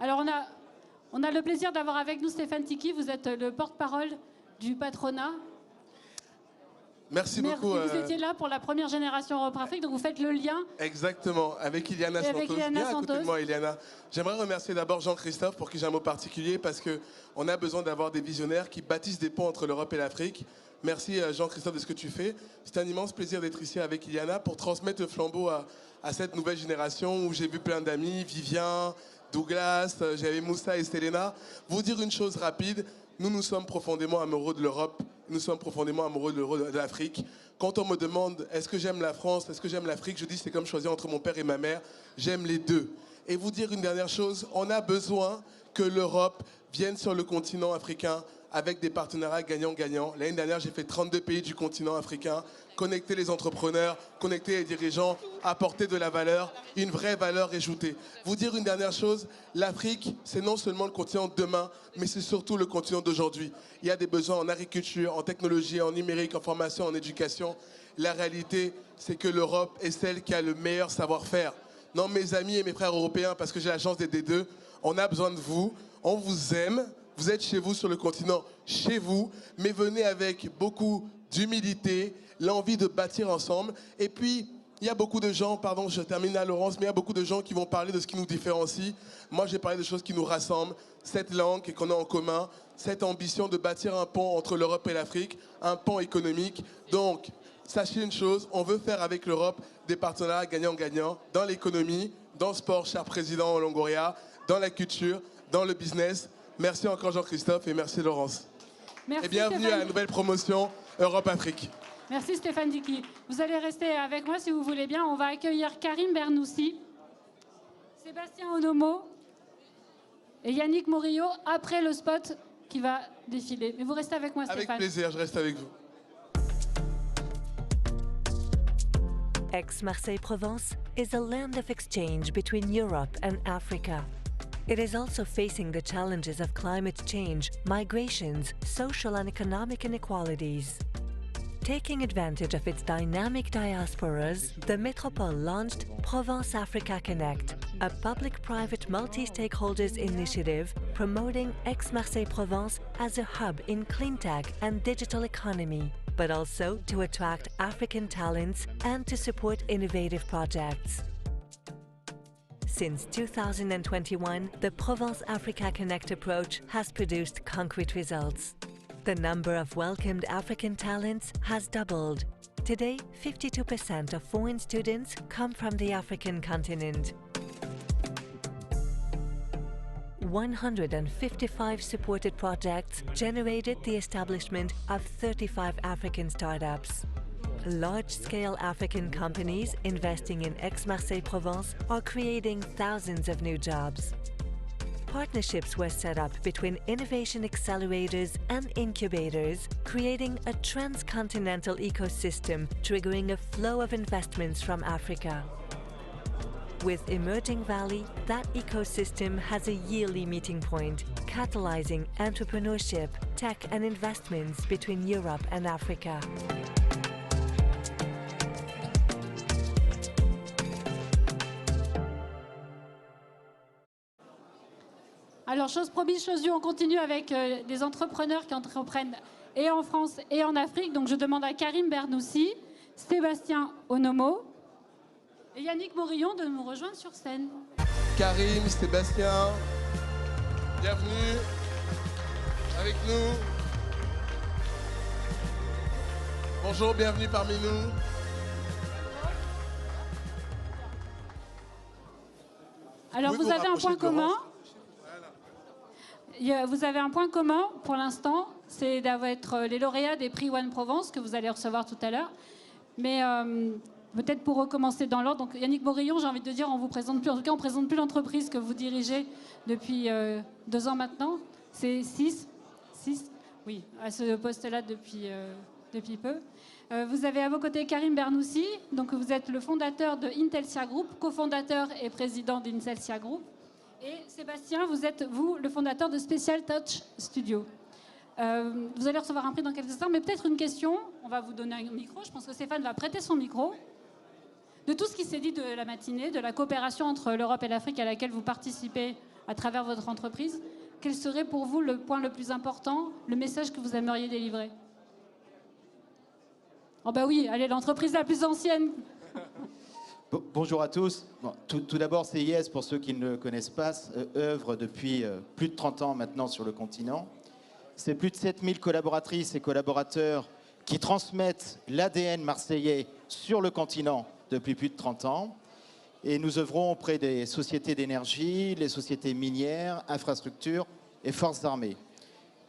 Alors on a le plaisir d'avoir avec nous Stéphane Tiki, vous êtes le porte-parole du patronat. Merci beaucoup. Vous étiez là pour la première génération Europe-Afrique, donc vous faites le lien. Exactement, avec Iliana Santos. Avec Iliana Viens à côté de Santos. moi, Iliana. J'aimerais remercier d'abord Jean-Christophe pour qui j'ai un mot particulier parce qu'on a besoin d'avoir des visionnaires qui bâtissent des ponts entre l'Europe et l'Afrique. Merci Jean-Christophe de ce que tu fais. C'est un immense plaisir d'être ici avec Iliana pour transmettre le flambeau à cette nouvelle génération où j'ai vu plein d'amis, Vivien, Douglas, j'avais Moussa et Selena. Vous dire une chose rapide, nous sommes profondément amoureux de l'Europe, nous sommes profondément amoureux de l'Afrique. Quand on me demande est-ce que j'aime la France, est-ce que j'aime l'Afrique, je dis c'est comme choisir entre mon père et ma mère, j'aime les deux. Et vous dire une dernière chose, on a besoin que l'Europe vienne sur le continent africain avec des partenariats gagnants-gagnants. L'année dernière, j'ai fait 32 pays du continent africain, connecter les entrepreneurs, connecter les dirigeants, apporter de la valeur, une vraie valeur ajoutée. Vous dire une dernière chose, l'Afrique, c'est non seulement le continent de demain, mais c'est surtout le continent d'aujourd'hui. Il y a des besoins en agriculture, en technologie, en numérique, en formation, en éducation. La réalité, c'est que l'Europe est celle qui a le meilleur savoir-faire. Non, mes amis et mes frères européens, parce que j'ai la chance d'être des deux, on a besoin de vous, on vous aime. Vous êtes chez vous sur le continent, chez vous, mais venez avec beaucoup d'humilité, l'envie de bâtir ensemble. Et puis, il y a beaucoup de gens, pardon, je termine là, Laurence, mais il y a beaucoup de gens qui vont parler de ce qui nous différencie. Moi, j'ai parlé de choses qui nous rassemblent, cette langue qu'on a en commun, cette ambition de bâtir un pont entre l'Europe et l'Afrique, un pont économique. Donc, sachez une chose, on veut faire avec l'Europe des partenariats gagnants-gagnants dans l'économie, dans le sport, cher président Longoria, dans la culture, dans le business. Merci encore Jean-Christophe et merci Laurence. Merci et bienvenue Stéphane. à la nouvelle promotion Europe-Afrique. Merci Stéphane Tiki. Vous allez rester avec moi si vous voulez bien. On va accueillir Karim Bernoussi, Sébastien Onomo et Yannick Morillo après le spot qui va défiler. Mais vous restez avec moi Stéphane. Avec plaisir, je reste avec vous. Aix-Marseille-Provence is a land of exchange between Europe and Africa. It is also facing the challenges of climate change, migrations, social and economic inequalities. Taking advantage of its dynamic diasporas, the Métropole launched Provence Africa Connect, a public-private multi-stakeholders initiative promoting Aix-Marseille-Provence as a hub in cleantech and digital economy, but also to attract African talents and to support innovative projects. Since 2021, the Provence Africa Connect approach has produced concrete results. The number of welcomed African talents has doubled. Today, 52% of foreign students come from the African continent. 155 supported projects generated the establishment of 35 African startups. Large-scale African companies investing in Aix-Marseille-Provence are creating thousands of new jobs. Partnerships were set up between innovation accelerators and incubators, creating a transcontinental ecosystem triggering a flow of investments from Africa. With Emerging Valley, that ecosystem has a yearly meeting point, catalyzing entrepreneurship, tech and investments between Europe and Africa. Alors, chose promise, chose due, on continue avec des entrepreneurs qui entreprennent et en France et en Afrique. Donc, je demande à Karim Bernoussi, Sébastien Onomo et Yannick Morillon de nous rejoindre sur scène. Karim, Sébastien, bienvenue avec nous. Bonjour, bienvenue parmi nous. Alors, vous avez un point commun. Vous avez un point commun pour l'instant, c'est d'être les lauréats des prix One Provence que vous allez recevoir tout à l'heure. Mais peut-être pour recommencer dans l'ordre, donc Yannick Morillon, j'ai envie de dire, on vous présente plus, en tout cas on présente plus l'entreprise que vous dirigez depuis 2 ans maintenant. C'est 6, oui, à ce poste-là depuis peu. Vous avez à vos côtés Karim Bernoussi, donc vous êtes le fondateur de Intelsia Group, cofondateur et président d'Intelsia Group. Et Sébastien, vous êtes, le fondateur de Special Touch Studio. Vous allez recevoir un prix dans quelques instants, mais peut-être une question. On va vous donner un micro. Je pense que Stéphane va prêter son micro. De tout ce qui s'est dit de la matinée, de la coopération entre l'Europe et l'Afrique à laquelle vous participez à travers votre entreprise. Quel serait pour vous le point le plus important, le message que vous aimeriez délivrer? Oh bah oui, allez, l'entreprise la plus ancienne. Bonjour à tous. Bon, tout d'abord, CIS, pour ceux qui ne le connaissent pas, œuvre depuis plus de 30 ans maintenant sur le continent. C'est plus de 7000 collaboratrices et collaborateurs qui transmettent l'ADN marseillais sur le continent depuis plus de 30 ans. Et nous œuvrons auprès des sociétés d'énergie, les sociétés minières, infrastructures et forces armées.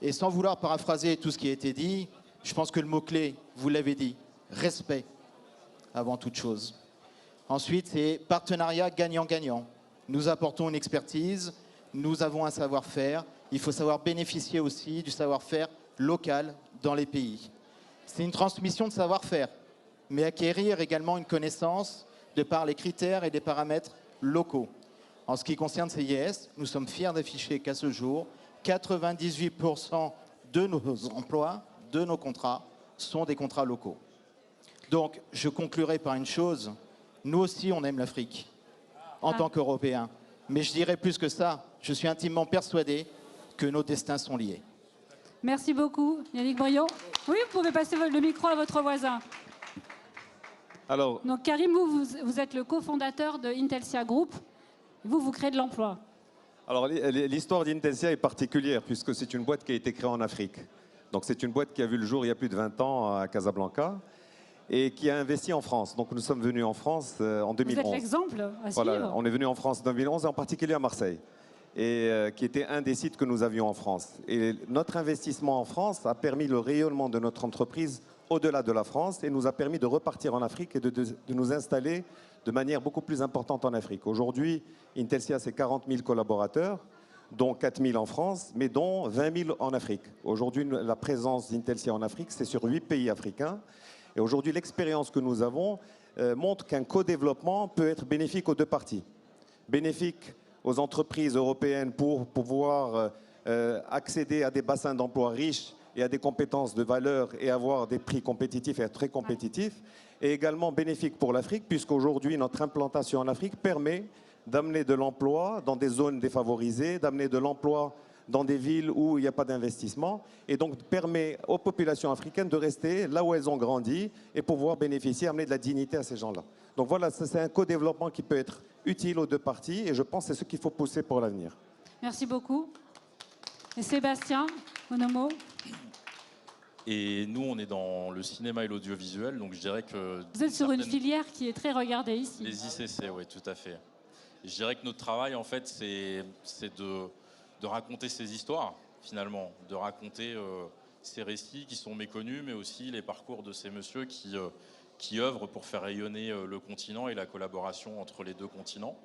Et sans vouloir paraphraser tout ce qui a été dit, je pense que le mot-clé, vous l'avez dit, respect avant toute chose. Ensuite, c'est partenariat gagnant-gagnant. Nous apportons une expertise, nous avons un savoir-faire. Il faut savoir bénéficier aussi du savoir-faire local dans les pays. C'est une transmission de savoir-faire, mais acquérir également une connaissance de par les critères et des paramètres locaux. En ce qui concerne CIS, nous sommes fiers d'afficher qu'à ce jour, 98% de nos emplois, de nos contrats, sont des contrats locaux. Donc, je conclurai par une chose. Nous aussi, on aime l'Afrique, en tant qu'Européens. Mais je dirais plus que ça, je suis intimement persuadé que nos destins sont liés. Merci beaucoup, Yannick Briot. Oui, vous pouvez passer le micro à votre voisin. Alors, Donc, Karim, vous êtes le cofondateur de Intelsia Group. Vous créez de l'emploi. alors l'histoire d'Intelsia est particulière puisque c'est une boîte qui a été créée en Afrique. Donc c'est une boîte qui a vu le jour il y a plus de 20 ans à Casablanca et qui a investi en France. Donc nous sommes venus en France en 2011. Vous êtes l'exemple à suivre. Voilà, on est venu en France en 2011, en particulier à Marseille, et qui était un des sites que nous avions en France. Et notre investissement en France a permis le rayonnement de notre entreprise au-delà de la France et nous a permis de repartir en Afrique et de nous installer de manière beaucoup plus importante en Afrique. Aujourd'hui, Intelsia, c'est 40 000 collaborateurs, dont 4 000 en France, mais dont 20 000 en Afrique. Aujourd'hui, la présence d'Intelsia en Afrique, c'est sur 8 pays africains. Et aujourd'hui, l'expérience que nous avons montre qu'un co-développement peut être bénéfique aux deux parties. Bénéfique aux entreprises européennes pour pouvoir accéder à des bassins d'emploi riches et à des compétences de valeur et avoir des prix compétitifs et être très compétitifs. Et également bénéfique pour l'Afrique, puisqu'aujourd'hui, notre implantation en Afrique permet d'amener de l'emploi dans des zones défavorisées, d'amener de l'emploi dans des villes où il n'y a pas d'investissement, et donc permet aux populations africaines de rester là où elles ont grandi et pouvoir bénéficier, amener de la dignité à ces gens-là. Donc voilà, c'est un co-développement qui peut être utile aux deux parties, et je pense que c'est ce qu'il faut pousser pour l'avenir. Merci beaucoup. Et Sébastien Onomo. Et nous, on est dans le cinéma et l'audiovisuel, donc je dirais que... Vous êtes sur une filière qui est très regardée ici. Les ICC, oui, tout à fait. Je dirais que notre travail, en fait, c'est de raconter ces histoires, finalement, de raconter ces récits qui sont méconnus, mais aussi les parcours de ces messieurs qui œuvrent pour faire rayonner le continent et la collaboration entre les deux continents.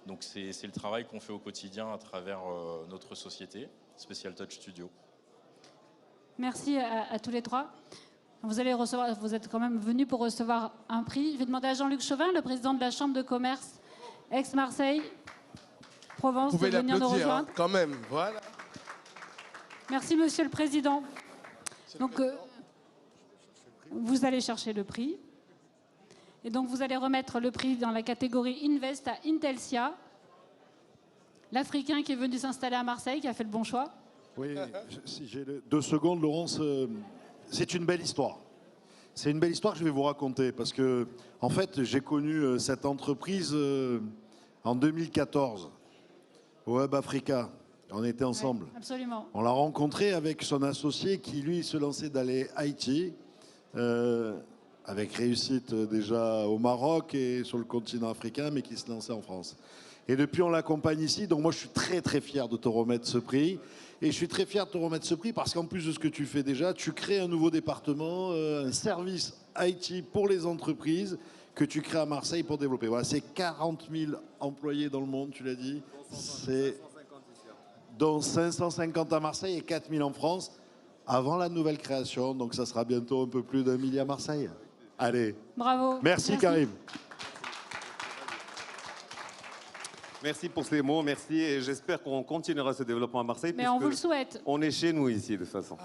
Donc c'est le travail qu'on fait au quotidien à travers notre société, Special Touch Studio. Merci à tous les trois. Vous êtes quand même venus pour recevoir un prix. Je vais demander à Jean-Luc Chauvin, le président de la Chambre de commerce Aix-Marseille, Provence, Vous pouvez de venir nous l'applaudir, rejoindre. quand même, voilà. Merci, Monsieur le Président. Donc, vous allez chercher le prix. Et donc, vous allez remettre le prix dans la catégorie Invest à Intelsia, l'Africain qui est venu s'installer à Marseille, qui a fait le bon choix. Oui, si j'ai 2 secondes, Laurence, c'est une belle histoire. C'est une belle histoire que je vais vous raconter parce que, en fait, j'ai connu cette entreprise en 2014 au Hub Africa. On était ensemble. Ouais, absolument. On l'a rencontré avec son associé qui, lui, se lançait d'aller Haïti, avec réussite déjà au Maroc et sur le continent africain, mais qui se lançait en France. Et depuis, on l'accompagne ici. Donc moi, je suis très, très fier de te remettre ce prix. Et je suis très fier de te remettre ce prix parce qu'en plus de ce que tu fais déjà, tu crées un nouveau département, un service IT pour les entreprises que tu crées à Marseille pour développer. Voilà, c'est 40 000 employés dans le monde, tu l'as dit. C'est dont 550 à Marseille et 4 000 en France avant la nouvelle création. Donc ça sera bientôt un peu plus d'1 milliard à Marseille. Allez. Bravo. Merci. Karim. Merci pour ces mots, merci, et j'espère qu'on continuera ce développement à Marseille. Mais on vous le souhaite. On est chez nous ici, de toute façon.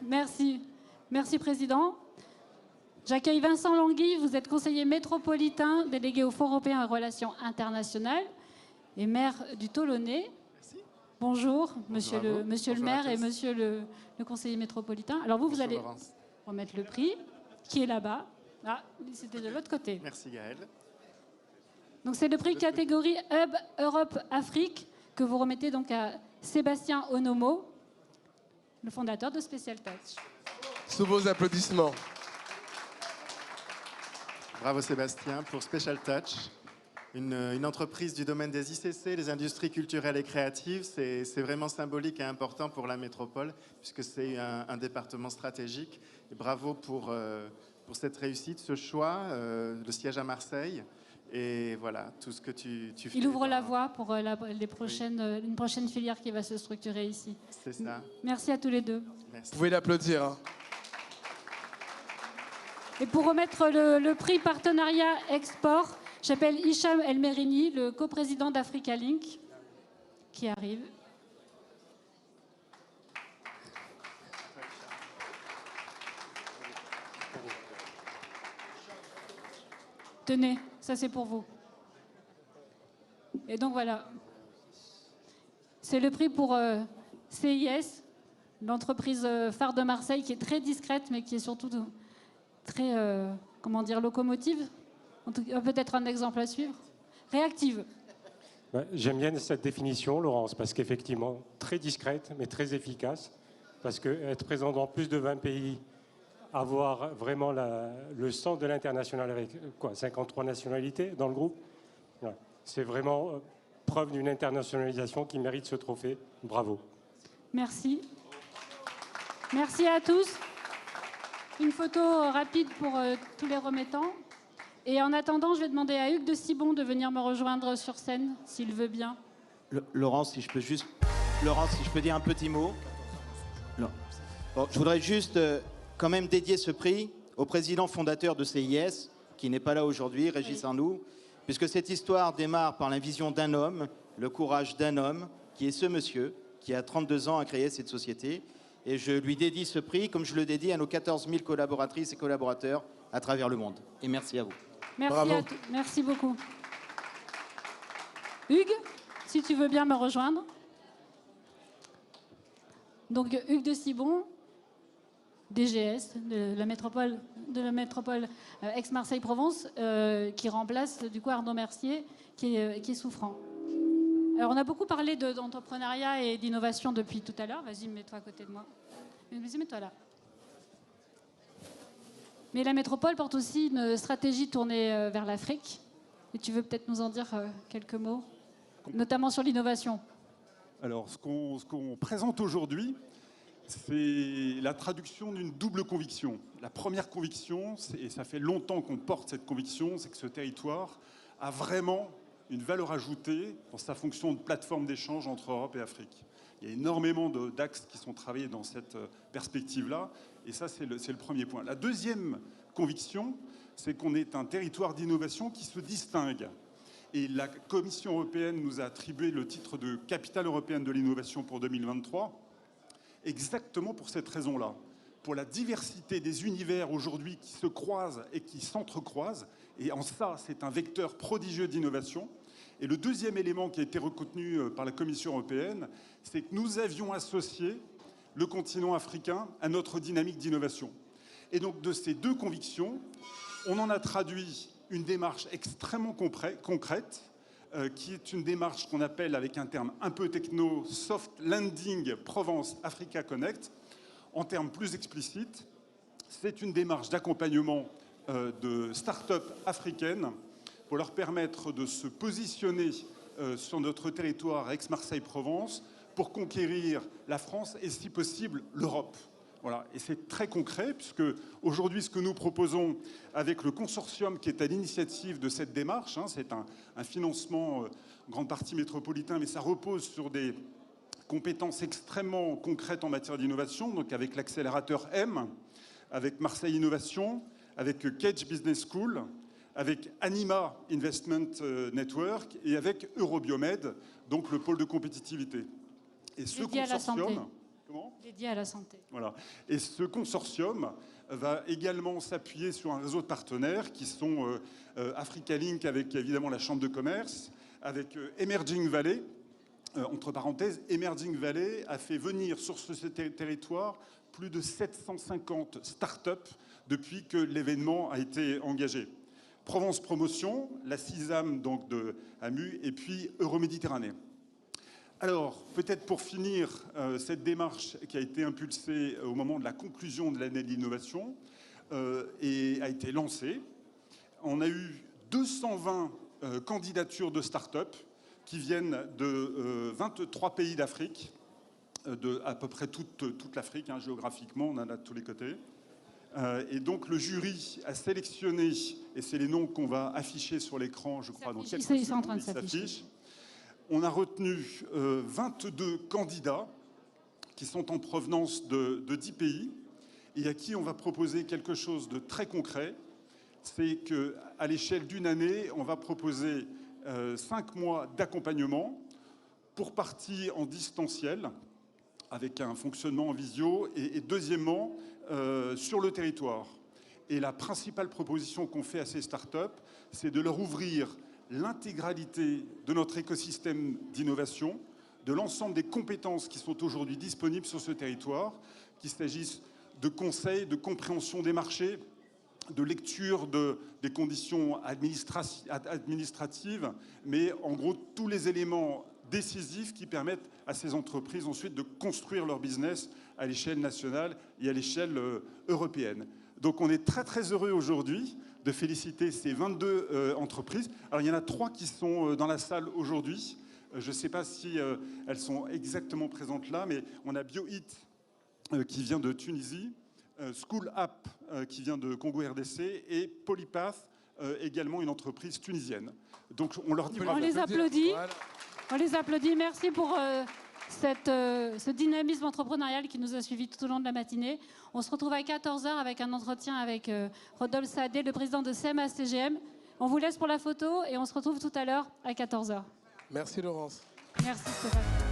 Merci. Merci, Président. J'accueille Vincent Langui, vous êtes conseiller métropolitain, délégué au Fonds européen et relations internationales et maire du Tolonnais. Merci. Bonjour, monsieur Bravo. monsieur le Bonjour à maire et tous. monsieur le conseiller métropolitain. Alors vous Bonjour, allez Laurence. remettre le prix, qui est là-bas. Ah, c'était de l'autre côté. Merci Gaël. Donc c'est le prix catégorie Hub Europe Afrique que vous remettez donc à Sébastien Onomo, le fondateur de Special Touch. Sous vos applaudissements. Bravo Sébastien pour Special Touch, une entreprise du domaine des ICC, les industries culturelles et créatives. C'est vraiment symbolique et important pour la métropole puisque c'est un département stratégique. Et bravo pour cette réussite, ce choix, le siège à Marseille. Et voilà, tout ce que tu fais. Il ouvre la voie pour une prochaine filière qui va se structurer ici. C'est ça. Merci à tous les deux. Merci. Vous pouvez l'applaudir. Hein. Et pour remettre le prix partenariat export, j'appelle Hicham El Merini, le coprésident d'Africa Link, qui arrive. Tenez, ça c'est pour vous. Et donc voilà. C'est le prix pour CIS, l'entreprise phare de Marseille, qui est très discrète, mais qui est surtout très, comment dire, locomotive. En tout cas, peut-être un exemple à suivre. Réactive. Ouais, j'aime bien cette définition, Laurence, parce qu'effectivement, très discrète, mais très efficace. Parce qu'être présent dans plus de 20 pays, avoir vraiment le sens de l'international avec 53 nationalités dans le groupe, ouais, c'est vraiment preuve d'une internationalisation qui mérite ce trophée. Bravo. Merci. Merci à tous. Une photo rapide pour tous les remettants. Et en attendant, je vais demander à Hugues de Sibon de venir me rejoindre sur scène, s'il veut bien. Laurence, si je peux dire un petit mot. Bon, je voudrais juste quand même dédier ce prix au président fondateur de CIS, qui n'est pas là aujourd'hui, Régis Arnoux, puisque cette histoire démarre par la vision d'un homme, le courage d'un homme, qui est ce monsieur, qui à 32 ans a créé cette société. Et je lui dédie ce prix, comme je le dédie à nos 14 000 collaboratrices et collaborateurs à travers le monde. Et merci à vous. Merci beaucoup. Hugues, si tu veux bien me rejoindre. Donc Hugues de Sibon, DGS de la métropole Aix-Marseille-Provence, qui remplace du coup Arnaud Mercier, qui est souffrant. Alors on a beaucoup parlé d'entrepreneuriat et d'innovation depuis tout à l'heure. Vas-y, mets-toi à côté de moi. Vas-y, mets-toi là. Mais la métropole porte aussi une stratégie tournée vers l'Afrique. Et tu veux peut-être nous en dire quelques mots, notamment sur l'innovation. Alors, ce qu'on présente aujourd'hui, c'est la traduction d'une double conviction. La première conviction, et ça fait longtemps qu'on porte cette conviction, c'est que ce territoire a vraiment une valeur ajoutée dans sa fonction de plateforme d'échange entre Europe et Afrique. Il y a énormément d'axes qui sont travaillés dans cette perspective-là, et ça, c'est le premier point. La deuxième conviction, c'est qu'on est un territoire d'innovation qui se distingue. Et la Commission européenne nous a attribué le titre de capitale européenne de l'innovation pour 2023, exactement pour cette raison-là. Pour la diversité des univers aujourd'hui qui se croisent et qui s'entrecroisent. Et en ça, c'est un vecteur prodigieux d'innovation. Et le deuxième élément qui a été retenu par la Commission européenne, c'est que nous avions associé le continent africain à notre dynamique d'innovation. Et donc, de ces deux convictions, on en a traduit une démarche extrêmement concrète, qui est une démarche qu'on appelle, avec un terme un peu techno, Soft Landing Provence Africa Connect. En termes plus explicites, c'est une démarche d'accompagnement de start-up africaines pour leur permettre de se positionner sur notre territoire Aix-Marseille-Provence pour conquérir la France et, si possible, l'Europe. Voilà. Et c'est très concret, puisque aujourd'hui, ce que nous proposons avec le consortium qui est à l'initiative de cette démarche, c'est un financement en grande partie métropolitain, mais ça repose sur des compétences extrêmement concrètes en matière d'innovation, donc avec l'accélérateur M, avec Marseille Innovation, avec Cage Business School, avec Anima Investment Network et avec Eurobiomed, donc le pôle de compétitivité. Et ce consortium... Dédié à la santé. Voilà. Et ce consortium va également s'appuyer sur un réseau de partenaires qui sont Africa Link avec évidemment la Chambre de commerce, avec Emerging Valley entre parenthèses, Emerging Valley a fait venir sur ce territoire plus de 750 startups depuis que l'événement a été engagé. Provence Promotion, la CISAM donc de AMU, et puis Euroméditerranée. Alors, peut-être pour finir, cette démarche qui a été impulsée au moment de la conclusion de l'année de l'innovation et a été lancée. On a eu 220 candidatures de start-up qui viennent de 23 pays d'Afrique, de à peu près toute l'Afrique, hein, géographiquement, on en a de tous les côtés. Et donc le jury a sélectionné, et c'est les noms qu'on va afficher sur l'écran, je crois, dans quelques secondes, ils sont en train de s'afficher. On a retenu 22 candidats qui sont en provenance de 10 pays et à qui on va proposer quelque chose de très concret. C'est qu'à l'échelle d'une année, on va proposer 5 mois d'accompagnement pour partie en distanciel, avec un fonctionnement en visio, et deuxièmement, sur le territoire. Et la principale proposition qu'on fait à ces startups, c'est de leur ouvrir l'intégralité de notre écosystème d'innovation, de l'ensemble des compétences qui sont aujourd'hui disponibles sur ce territoire, qu'il s'agisse de conseils, de compréhension des marchés, de lecture des conditions administratives, mais en gros tous les éléments décisifs qui permettent à ces entreprises ensuite de construire leur business à l'échelle nationale et à l'échelle européenne. Donc on est très très heureux aujourd'hui de féliciter ces 22 entreprises. Alors il y en a 3 qui sont dans la salle aujourd'hui. Je ne sais pas si elles sont exactement présentes là, mais on a BioHit qui vient de Tunisie, School App qui vient de Congo RDC et Polypath, également une entreprise tunisienne. Donc on leur dit bravo. On les applaudit. Voilà. On les applaudit. Merci pour ce dynamisme entrepreneurial qui nous a suivis tout au long de la matinée. On se retrouve à 14h avec un entretien avec Rodolphe Saadé, le président de CMA-CGM. On vous laisse pour la photo et on se retrouve tout à l'heure à 14h. Merci Laurence. Merci Stéphane.